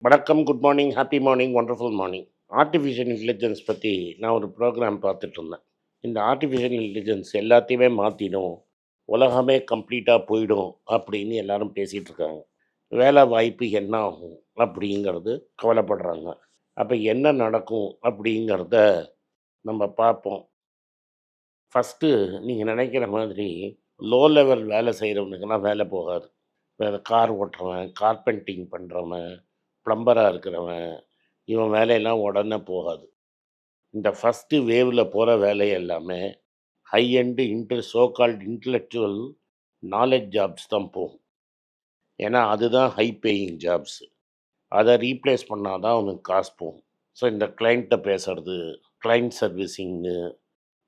வணக்கம், good morning, happy morning, wonderful morning. Artificial intelligence பற்றி நான் ஒரு ப்ரோக்ராம் பார்த்துட்டு இருந்தேன். இந்த ஆர்டிஃபிஷியல் இன்டெலிஜென்ஸ் எல்லாத்தையுமே மாற்றிடும், உலகமே கம்ப்ளீட்டாக போயிடும் அப்படின்னு எல்லாரும் பேசிகிட்டு இருக்காங்க. வேலை வாய்ப்பு என்ன ஆகும் அப்படிங்கிறது கவலைப்படுறாங்க. அப்போ என்ன நடக்கும் அப்படிங்கிறத நம்ம பார்ப்போம். ஃபஸ்ட்டு நீங்கள் நினைக்கிற மாதிரி லோ லெவல் வேலை செய்கிறவனுக்கெல்லாம் வேலை போகாது. வேறு கார் ஓட்டுறவன், கார்பெண்டிங் பண்ணுறவன், ப்ளம்பராக இருக்கிறவன், இவன் வேலையெல்லாம் உடனே போகாது. இந்த ஃபஸ்ட்டு வேவில் போகிற வேலை எல்லாமே high end so called intellectual knowledge jobs தான் போகும். ஏன்னா அதுதான் ஹை பேயிங் ஜாப்ஸு. அதை ரீப்ளேஸ் பண்ணால் தான் அவனுக்கு காசு போகும். ஸோ இந்த கிளைண்ட்டை பேசுறது, கிளைண்ட் சர்வீசிங்கு,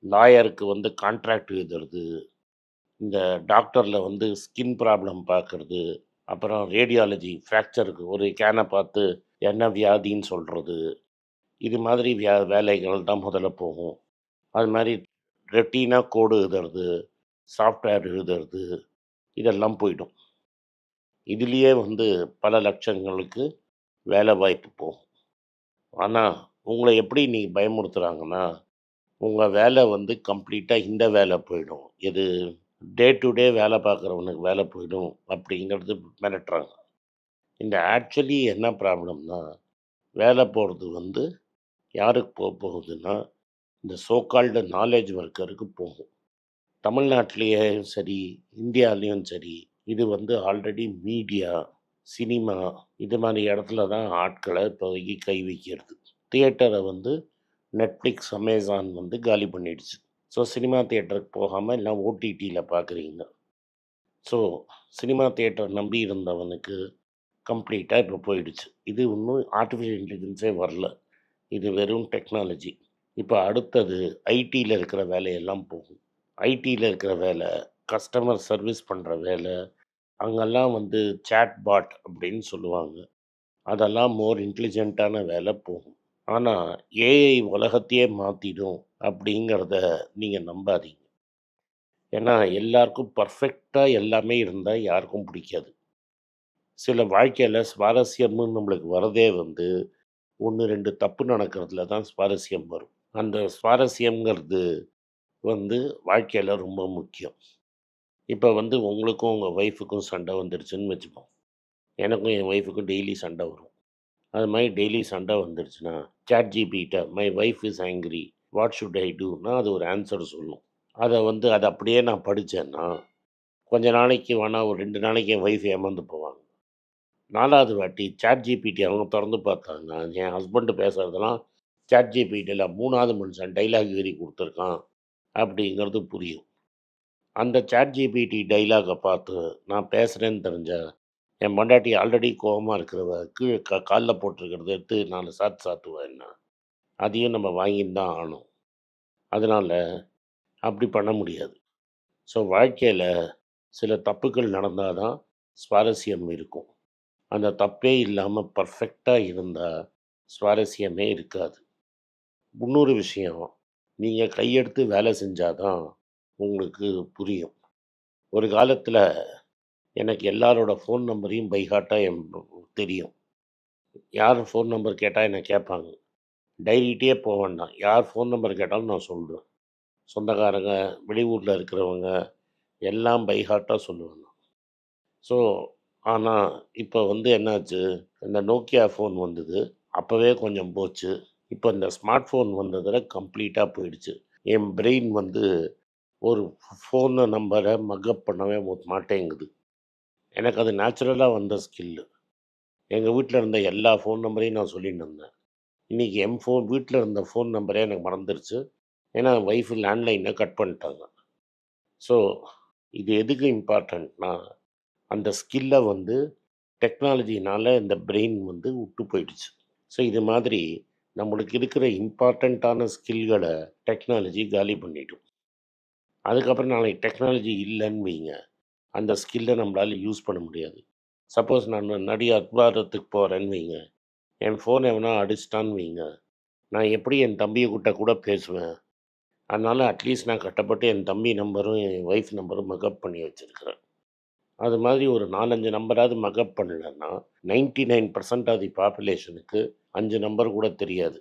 லாயருக்கு வந்து கான்ட்ராக்ட் எழுதுறது, இந்த டாக்டரில் வந்து ஸ்கின் ப்ராப்ளம் பார்க்குறது, அப்புறம் ரேடியாலஜி ஃப்ராக்சருக்கு ஒரு ஸ்கேனை பார்த்து என்ன வியாதின்னு சொல்கிறது, இது மாதிரி வேலைகள் தான் முதல்ல போகும். அது மாதிரி ரெட்டினாக கோடு எழுதுறது, சாஃப்ட்வேர் எழுதுறது, இதெல்லாம் போயிடும். இதுலேயே வந்து பல லட்சங்களுக்கு வேலை வாய்ப்பு போகும். ஆனால் உங்களை எப்படி நீங்கள் பயமுறுத்துகிறாங்கன்னா, உங்கள் வேலை வந்து கம்ப்ளீட்டாக இந்த வேலை போயிடும், இது டே டு டே வேலை பார்க்குறவனுக்கு வேலை போயிடும் அப்படிங்கிறது மிரட்டுறாங்க. இந்த ஆக்சுவலி என்ன ப்ராப்ளம்னா, வேலை போகிறது வந்து யாருக்கு போகுதுன்னா, இந்த சோ கால்டு நாலேஜ் ஒர்க்கருக்கு போகும். தமிழ்நாட்டிலேயும் சரி, இந்தியாலேயும் சரி, இது வந்து ஆல்ரெடி மீடியா, சினிமா இது மாதிரி இடத்துல தான் ஆட்களை இப்போதைக்கு கை வைக்கிறது. தியேட்டரை வந்து நெட்ஃப்ளிக்ஸ், அமேசான் வந்து காலி பண்ணிடுச்சு. ஸோ சினிமா தியேட்டருக்கு போகாமல் எல்லாம் ஓடிடியில் பார்க்குறீங்க. ஸோ சினிமா தியேட்டர் நம்பி இருந்தவனுக்கு கம்ப்ளீட்டாக இப்போ போயிடுச்சு. இது இன்னும் ஆர்டிஃபிஷியல் இன்டெலிஜென்ஸே வரல. இது வெறும் டெக்னாலஜி. இப்போ அடுத்தது ஐடியில் இருக்கிற வேலையெல்லாம் போகும். ஐடியில் இருக்கிற வேலை, கஸ்டமர் சர்வீஸ் பண்ணுற வேலை, அங்கெல்லாம் வந்து சேட் பாட் அப்படின்னு சொல்லுவாங்க. அதெல்லாம் மோர் இன்டெலிஜென்ட்டான வேலை போகும். ஆனால் ஏஐ உலகத்தையே மாற்றிடும் அப்படிங்கிறத நீங்கள் நம்பாதீங்க. ஏன்னா எல்லாருக்கும் பர்ஃபெக்டாக எல்லாமே இருந்தால் யாருக்கும் பிடிக்காது. சில வாழ்க்கையில் சுவாரஸ்யம்னு நம்மளுக்கு வரதே வந்து 1, 2 தப்பு நடக்கிறதுல தான் சுவாரஸ்யம் வரும். அந்த சுவாரஸ்யங்கிறது வந்து வாழ்க்கையில் ரொம்ப முக்கியம். இப்போ வந்து உங்களுக்கும் உங்கள் ஒய்ஃபுக்கும் சண்டை வந்துடுச்சுன்னு வச்சுப்போம். எனக்கும் என் ஒய்ஃபுக்கும் டெய்லி சண்டை வரும். அது மாதிரி டெய்லி சண்டை வந்துடுச்சுன்னா, சாட் ஜிபிட்ட my wife is angry, what should I டூன்னா அது ஒரு ஆன்சர் சொல்லும். அதை அப்படியே நான் படித்தேன்னா, கொஞ்ச நாளைக்கு வேணா ஒரு 2 நாளைக்கு என் ஒய்ஃப் ஏமாந்து போவாங்க. 4வது வாட்டி சாட் ஜிபிடி அவங்க திறந்து பார்த்தாங்க, என் ஹஸ்பண்டு பேசுகிறதெல்லாம் சாட் ஜிபிடியில் 3வது மனுஷன் டைலாக் எழுதி கொடுத்துருக்கான் அப்படிங்கிறது புரியும். அந்த சாட் ஜிபிடி டைலாகை பார்த்து நான் பேசுகிறேன்னு தெரிஞ்சா, என் பொண்டாட்டி ஆல்ரெடி கோவமா இருக்கிறவ கீழே கால்ல போட்டிருக்கிறத எடுத்து 4 சாத்து சாத்துவா என்ன. அதையும் நம்ம வாங்கின்னு தான் ஆகணும். அதனால் அப்படி பண்ண முடியாது. ஸோ வாழ்க்கையில் சில தப்புக்கள் நடந்தால் தான் சுவாரஸ்யம் இருக்கும். அந்த தப்பே இல்லாமல் பர்ஃபெக்டாக இருந்தால் சுவாரஸ்யமே இருக்காது. இன்னொரு விஷயம், நீங்கள் கையெடுத்து வேலை செஞ்சால் தான் உங்களுக்கு புரியும். ஒரு காலத்தில் எனக்கு எல்லாரோட ஃபோன் நம்பரையும் பை ஹார்ட்டாக தெரியும். யார் ஃபோன் நம்பர் கேட்டால் என்ன கேட்பாங்க. டைரிட்டே போ வேண்டாம், யார் ஃபோன் நம்பர் கேட்டாலும் நான் சொல்லுவேன். சொந்தக்காரங்க, வெளியூரில் இருக்கிறவங்க எல்லாம் பை ஹார்ட்டாக சொல்லுவேன் நான். ஸோ ஆனால் இப்போ வந்து என்னாச்சு, இந்த நோக்கியா ஃபோன் வந்தது, அப்போவே கொஞ்சம் போச்சு. இப்போ இந்த ஸ்மார்ட் ஃபோன் வந்ததில் கம்ப்ளீட்டாக போயிடுச்சு. என் பிரெயின் வந்து ஒரு ஃபோனு நம்பரை மக்கப் பண்ணவே மாட்டேங்குது. எனக்கு அது நேச்சுரலாக வந்த ஸ்கில்லு. எங்கள் வீட்டில் இருந்த எல்லா ஃபோன் நம்பரையும் நான் சொல்லின்னு இருந்தேன். இன்றைக்கி என் வீட்டில் இருந்த ஃபோன் நம்பரே எனக்கு மறந்துருச்சு. ஏன்னா ஒய்ஃபு லேண்ட்லைனை கட் பண்ணிட்டாங்க. ஸோ இது எதுக்கு இம்பார்ட்டண்ட்னா, அந்த ஸ்கில்லை வந்து டெக்னாலஜினால் இந்த பிரெயின் வந்து விட்டு போயிடுச்சு. ஸோ இது மாதிரி நம்மளுக்கு இருக்கிற இம்பார்ட்டண்ட்டான ஸ்கில்களை டெக்னாலஜி காலி பண்ணிடும். அதுக்கப்புறம் நாளைக்கு டெக்னாலஜி இல்லைன்னு வைங்க, அந்த ஸ்கில்லை நம்மளால் யூஸ் பண்ண முடியாது. சப்போஸ் நான் நடி அக்பாரத்துக்கு போகிறேன்னு வைங்க, என் ஃபோன் எவனா அடிச்சிட்டான்னு வைங்க, நான் எப்படி என் தம்பியை கூட பேசுவேன். அதனால் அட்லீஸ்ட் நான் கட்டப்பட்டு என் தம்பி நம்பரும் என் ஒய்ஃப் நம்பரும் மக்கப் பண்ணி வச்சுருக்கிறேன். அது மாதிரி ஒரு 4, 5 நம்பராவது மக்கப் பண்ணலன்னா 99% ஆஃப் தி பாப்புலேஷனுக்கு 5 நம்பர் கூட தெரியாது.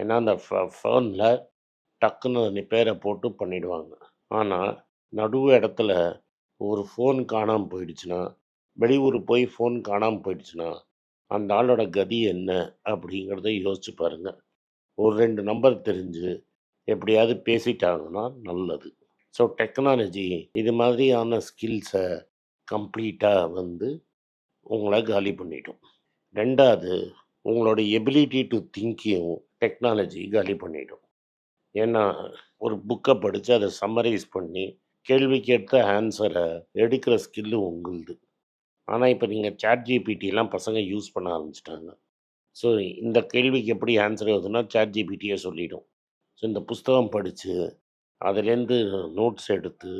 ஏன்னா அந்த ஃபோன்ல டக்குன்னு பேரை போட்டு பண்ணிடுவாங்க. ஆனா, நடு இடத்துல ஒரு ஃபோன் காணாம போயிடுச்சுன்னா, வெளியூர் போய் ஃபோன் காணாம போயிடுச்சுன்னா, அந்த ஆளோட கதி என்ன? அப்படிங்கிறத யோசிச்சு பாருங்க. ஒரு 2 நம்பர் தெரிஞ்சு எப்படியாவது பேசிட்டாங்கன்னா நல்லது. ஸோ டெக்னாலஜி இது மாதிரியான ஸ்கில்ஸை கம்ப்ளீட்டாக உங்கள காலி பண்ணிடும். 2வது உங்களோட எபிலிட்டி டூ திங்கையும் டெக்னாலஜி காலி பண்ணிடும். ஏன்னா, ஒரு புக்க படிச்சு அத சம்மரைஸ் பண்ணி, கேள்விக்கேத்த ஆன்ஸர எடுக்கிற ஸ்கில்லு உங்களுது. ஆனா, இப்ப நீங்க ChatGPTலாம் பசங்க யூஸ் பண்ண ஆரம்பிச்சுட்டாங்க. ஸோ, இந்த கேள்விக்கு எப்படி ஆன்ஸர் எழுதுனா ChatGPTயே சொல்லிடும். ஸோ, இந்த புஸ்தகம் படிச்சு, அதுலேருந்து நோட்ஸ் எடுத்து,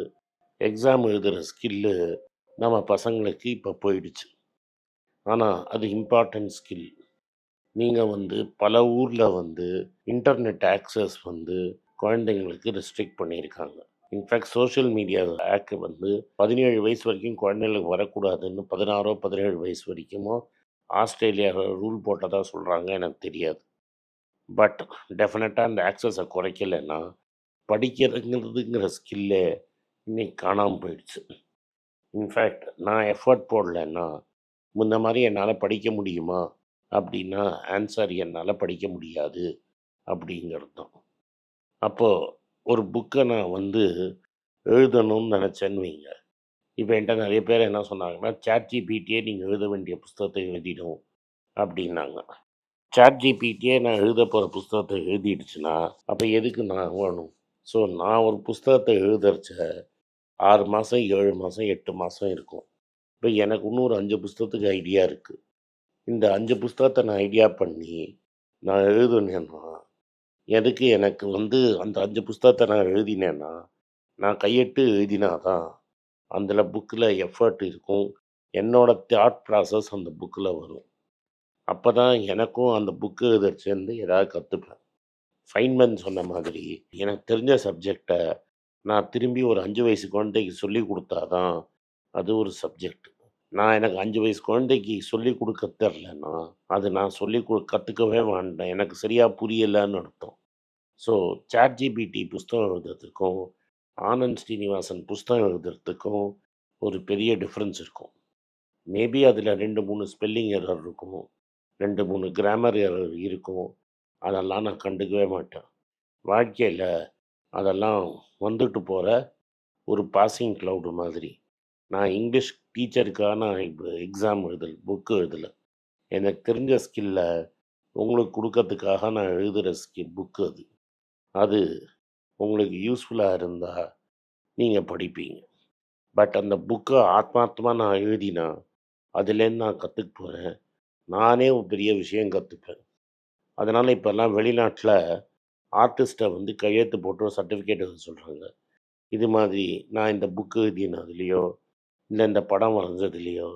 எக்ஸாம் எழுதுற ஸ்கில்லு நம்ம பசங்களுக்கு இப்ப போயிடுச்சு. ஆனா, அது இம்பார்ட்டன்ட் ஸ்கில். நீங்க பல ஊர்ல இன்டர்நெட் ஆக்சஸ் குழந்தைங்களுக்கு ரெஸ்ட்ரிக்ட் பண்ணியிருக்காங்க. இன்ஃபேக்ட் சோஷியல் மீடியா ஆக்ட் 17 வயசு வரைக்கும் குழந்தைங்களுக்கு வரக்கூடாதுன்னு 16 17 வயசு வரைக்குமோ ஆஸ்திரேலியாவில் ரூல் போட்டதா சொல்கிறாங்க. எனக்கு தெரியாது. பட் டெஃபினட்டாக அந்த ஆக்சஸை குறைக்கலைன்னா படிக்கிறதுங்கிறதுங்கிற ஸ்கில்லே இன்னைக்கு காணாமல் போயிடுச்சு. இன்ஃபேக்ட் நான் எஃபர்ட் போடலைன்னா முன்ன மாதிரி என்னால் படிக்க முடியுமா அப்படின்னா ஆன்சர் என்னால் படிக்க முடியாது அப்படிங்கிறது தான். அப்போது ஒரு புக்கை நான் எழுதணும்னு நினச்சேன்னு வைங்க. இப்போ என்கிட்ட நிறைய பேர் என்ன சொன்னாங்கன்னா, ChatGPTயே நீங்கள் எழுத வேண்டிய புஸ்தகத்தை எழுதிடும் அப்படின்னாங்க. ChatGPTயே நான் எழுத போகிற புஸ்தகத்தை எழுதிடுச்சுன்னா அப்போ எதுக்கு நான் வேணும்? ஸோ நான் ஒரு புஸ்தகத்தை எழுதுறச்ச 6 மாதம் 7 மாதம் 8 மாதம் இருக்கும். இப்போ எனக்கு இன்னும் ஒரு 5 புஸ்தகத்துக்கு ஐடியா இருக்குது. இந்த 5 புஸ்தகத்தை நான் ஐடியா பண்ணி நான் எழுதுனேன்னா எதுக்கு எனக்கு அந்த 5 புஸ்தகத்தை நான் எழுதினேன்னா நான் கையிட்டு எழுதினா தான் அதில் புக்கில் எஃபர்ட் இருக்கும். என்னோட தாட் ப்ராசஸ் அந்த புக்கில் வரும். அப்போ தான் எனக்கும் அந்த புக்கு எழுதுறச்சேருந்து ஏதாவது கற்றுப்பேன். ஃபைன்மேன் சொன்ன மாதிரி எனக்கு தெரிஞ்ச சப்ஜெக்டை நான் திரும்பி ஒரு 5 வயசு குழந்தைக்கு சொல்லி கொடுத்தா தான் அது ஒரு சப்ஜெக்ட். எனக்கு 5 வயசு குழந்தைக்கு சொல்லி கொடுக்க தெரிலன்னா அது நான் கற்றுக்கவே வேண்டாம். எனக்கு சரியாக புரியலைன்னு அர்த்தம். ஸோ ChatGPT புஸ்தகம் எழுதுறதுக்கும் ஆனந்த் ஸ்ரீனிவாசன் புஸ்தகம் எழுதுறதுக்கும் ஒரு பெரிய டிஃப்ரென்ஸ் இருக்கும். மேபி அதில் 2 3 ஸ்பெல்லிங் எரர் இருக்கும், 2 3 கிராமர் எரர் இருக்கும். அதெல்லாம் நான் கண்டுக்கவே மாட்டேன். வாழ்க்கையில் அதெல்லாம் வந்துட்டு போகிற ஒரு பாசிங் க்ளவுடு மாதிரி. நான் இங்கிலீஷ் டீச்சருக்காக நான் இப்போ எக்ஸாம் புக்கு எழுதலை. எனக்கு தெரிஞ்ச ஸ்கில்லை உங்களுக்கு கொடுக்கறதுக்காக நான் எழுதுகிற புக்கு அது. அது உங்களுக்கு யூஸ்ஃபுல்லாக இருந்தால் நீங்கள் படிப்பீங்க. பட் அந்த புக்கை ஆத்மார்த்தமாக நான் எழுதினா அதுலேருந்து நான் கற்றுக்க போகிறேன். நானே ஒரு பெரிய விஷயம் கற்றுப்பேன். அதனால் இப்போல்லாம் வெளிநாட்டில் ஆர்டிஸ்ட்டை கையெழுத்து போட்டு ஒரு சர்டிஃபிகேட் எழுத சொல்கிறாங்க. இது மாதிரி நான் இந்த புக்கு எழுதினதுலேயோ இல்லை இந்த படம் வரைஞ்சதுலேயோ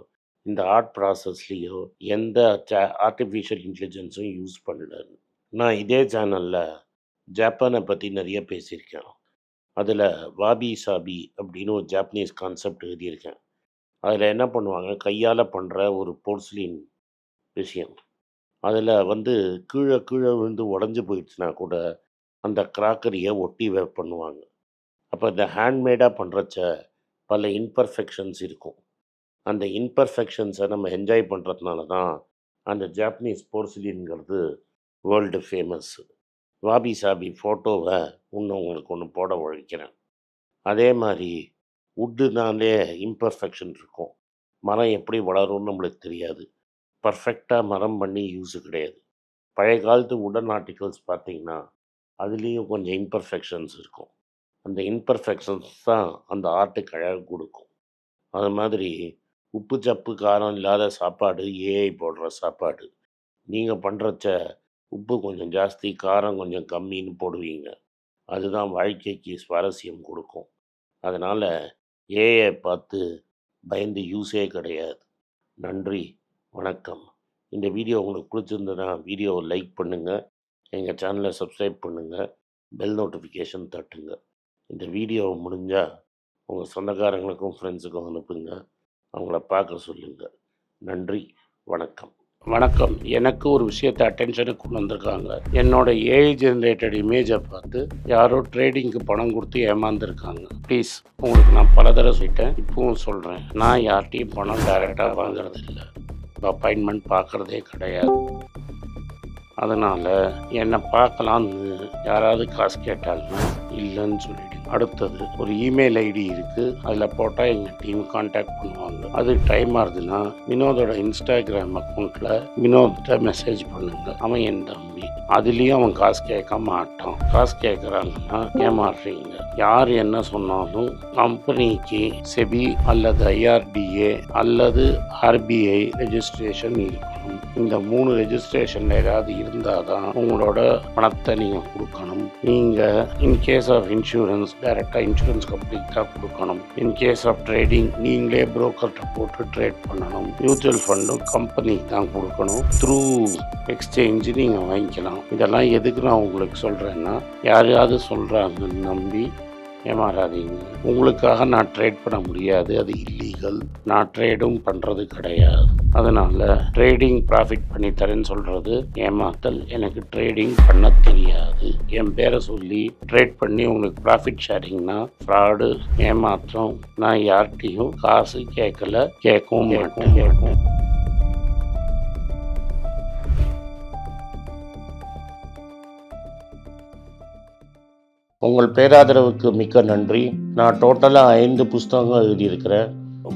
இந்த ஆர்ட் ப்ராசஸ்லேயோ எந்த ஆர்டிஃபிஷியல் இன்டெலிஜென்ஸும் யூஸ் பண்ணல. நான் இதே சேனலில் ஜப்பானை பற்றி நிறைய பேசியிருக்கேன். அதில் வாபி சாபி அப்படின்னு ஒரு ஜாப்பனீஸ் கான்செப்ட் எழுதியிருக்கேன். அதில் என்ன பண்ணுவாங்க, கையால் பண்ணுற ஒரு போர்ஸ்லின் விஷயம். அதில் கீழே கீழே விழுந்து உடஞ்சி போயிடுச்சுன்னா கூட அந்த கிராக்கரியை ஒட்டி பண்ணுவாங்க. அப்போ இந்த ஹேண்ட்மேடாக பண்ணுறச்ச பல இன்பர்ஃபெக்ஷன்ஸ் இருக்கும். அந்த இன்பர்ஃபெக்ஷன்ஸை நம்ம என்ஜாய் பண்ணுறதுனால தான் அந்த ஜாப்பனீஸ் போர்சிலின்ங்கிறது வேர்ல்டு ஃபேமஸ்ஸு. வாபி சாபி ஃபோட்டோவை உங்களுக்கு ஒன்று போட உழைக்கிறேன். அதே மாதிரி வுட்டுனாலே இம்பர்ஃபெக்ஷன் இருக்கும். மரம் எப்படி வளரும்னு நம்மளுக்கு தெரியாது. பர்ஃபெக்டாக மரம் பண்ணி யூஸு கிடையாது. பழைய காலத்து வுடன் ஆர்டிகல்ஸ் பார்த்திங்கன்னா அதுலேயும் கொஞ்சம் இம்பர்ஃபெக்ஷன்ஸ் இருக்கும். அந்த இம்பர்ஃபெக்ஷன்ஸ் தான் அந்த ஆர்ட்டுக்கு அழகு கொடுக்கும். அது மாதிரி உப்பு சப்பு காரம் இல்லாத சாப்பாடு ஏஐ போடுற சாப்பாடு. நீங்கள் பண்ணுறச்ச உப்பு கொஞ்சம் ஜாஸ்தி காரம் கொஞ்சம் கம்மின்னு போடுவீங்க. அதுதான் வாழ்க்கைக்கு சுவாரஸ்யம் கொடுக்கும். அதனால் ஏஐ பார்த்து பயந்து யூஸே கிடையாது. நன்றி, வணக்கம். இந்த வீடியோ உங்களுக்கு பிடிச்சிருந்ததுன்னா வீடியோவை லைக் பண்ணுங்கள், எங்கள் சேனலை சப்ஸ்கிரைப் பண்ணுங்கள், பெல் நோட்டிஃபிகேஷன் தட்டுங்க. இந்த வீடியோவை முடிஞ்சால் உங்கள் சொந்தக்காரங்களுக்கும் ஃப்ரெண்ட்ஸுக்கும் அனுப்புங்க. அவங்கள பார்க்க சொல்லுங்கள். நன்றி, வணக்கம். வணக்கம். எனக்கு ஒரு விஷயத்தை அட்டென்ஷனுக்கு கொண்டு வந்திருக்காங்க. என்னோட ஏஐ ஜென்ரேட்டட் இமேஜை பார்த்து யாரோ ட்ரேடிங்க்கு பணம் கொடுத்து ஏமாந்துருக்காங்க. ப்ளீஸ், உங்களுக்கு நான் பல தடவை சொல்லிட்டேன், இப்பவும் சொல்கிறேன், நான் யார்கிட்டையும் பணம் டைரெக்டாக வாங்குறது இல்லை, அப்பாயின்மெண்ட் பார்க்குறதே கிடையாது. அதனால் என்னை பார்க்கலான்னு யாராவது காசு கேட்டாங்கன்னா இல்லைன்னு சொல்லிவிடுங்க. அடுத்தது, ஒரு இமெயில் ஐடி இருக்குது, அதில் போட்டால் எங்கள் டீம் கான்டாக்ட் பண்ணுவாங்க. அது டைம் ஆகுதுன்னா வினோதோட இன்ஸ்டாகிராம் அக்கௌண்ட்டில் வினோத்தை மெசேஜ் பண்ணுங்கள். அவன் என் தம்பி, அதுலேயும் அவன் காசு கேட்க மாட்டான். காசு கேட்குறாங்கன்னா ஏமாறுறீங்க. யார் என்ன சொன்னாலும் கம்பெனிக்கு செபி அல்லது ஐஆர்டிஏ அல்லது ஆர்பிஐ ரெஜிஸ்ட்ரேஷன் இருக்கணும். இந்த 3 ரெஜிஸ்ட்ரேஷன் ஏதாவது இருந்தால் தான் உங்களோட பணத்தை நீங்கள் கொடுக்கணும். நீங்கள் இன்கேஸ் ஆஃப் இன்சூரன்ஸ் டைரெக்டாக இன்சூரன்ஸ் கம்பெனிக்கு கொடுக்கணும். இன்கேஸ் ஆஃப் ட்ரேடிங் நீங்களே புரோக்கர்கிட்ட போட்டு ட்ரேட் பண்ணணும். மியூச்சுவல் ஃபண்டும் கம்பெனிக்கு தான் கொடுக்கணும். த்ரூ எக்ஸ்சேஞ்சு நீங்கள் வாங்கிக்கலாம். இதெல்லாம் எதுக்கு நான் உங்களுக்கு சொல்கிறேன்னா, யாரையாவது சொல்கிறாங்கன்னு நம்பி ஏமாறாதீங்க. உங்களுக்காக நான் ட்ரேட் பண்ண முடியாது, அது இல்லீகல். நான் ட்ரேடும் பண்ணுறது கிடையாது. அதனால் ட்ரேடிங் ப்ராஃபிட் பண்ணி தரேன்னு சொல்கிறது ஏமாத்தல். எனக்கு ட்ரேடிங் பண்ண தெரியாது. என் பேரை சொல்லி ட்ரேட் பண்ணி உங்களுக்கு ப்ராஃபிட் ஷேரிங்னா ஃப்ராடு, ஏமாற்றம். நான் யார்கிட்டையும் காசு கேட்கல, கேட்கவும் மாட்டேன். உங்கள் பேராதரவுக்கு மிக்க நன்றி. நான் டோட்டலாக 5 புஸ்தகங்கள் எழுதியிருக்கிறேன்.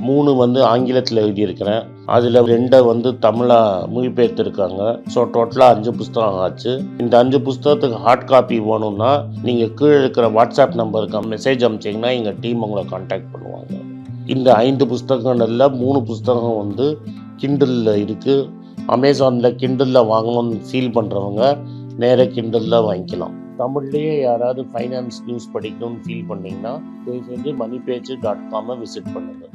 3 ஆங்கிலத்தில் எழுதியிருக்கிறேன். அதில் 2 தமிழாக மொழிபெயர்த்துருக்காங்க. ஸோ டோட்டலாக 5 புஸ்தகம் ஆச்சு. இந்த 5 புஸ்தகத்துக்கு ஹார்ட் காப்பி வேணும்னா நீங்கள் கீழே இருக்கிற வாட்ஸ்அப் நம்பருக்கு மெசேஜ் அனுப்பிச்சிங்கன்னா எங்கள் டீம் உங்களை கான்டாக்ட் பண்ணுவாங்க. இந்த 5 புஸ்தகங்களில் 3 புஸ்தகம் கிண்டலில் இருக்குது. அமேசானில் கிண்டலில் வாங்கணும்னு ஃபீல் பண்ணுறவங்க நேராக கிண்டலில் வாங்கிக்கலாம். தமிழ்லேயே யாராவது ஃபைனான்ஸ் நியூஸ் படிக்கணும்னு ஃபீல் பண்ணிங்கன்னா தயவுசெஞ்சு moneypage.com விசிட் பண்ணுங்கள்.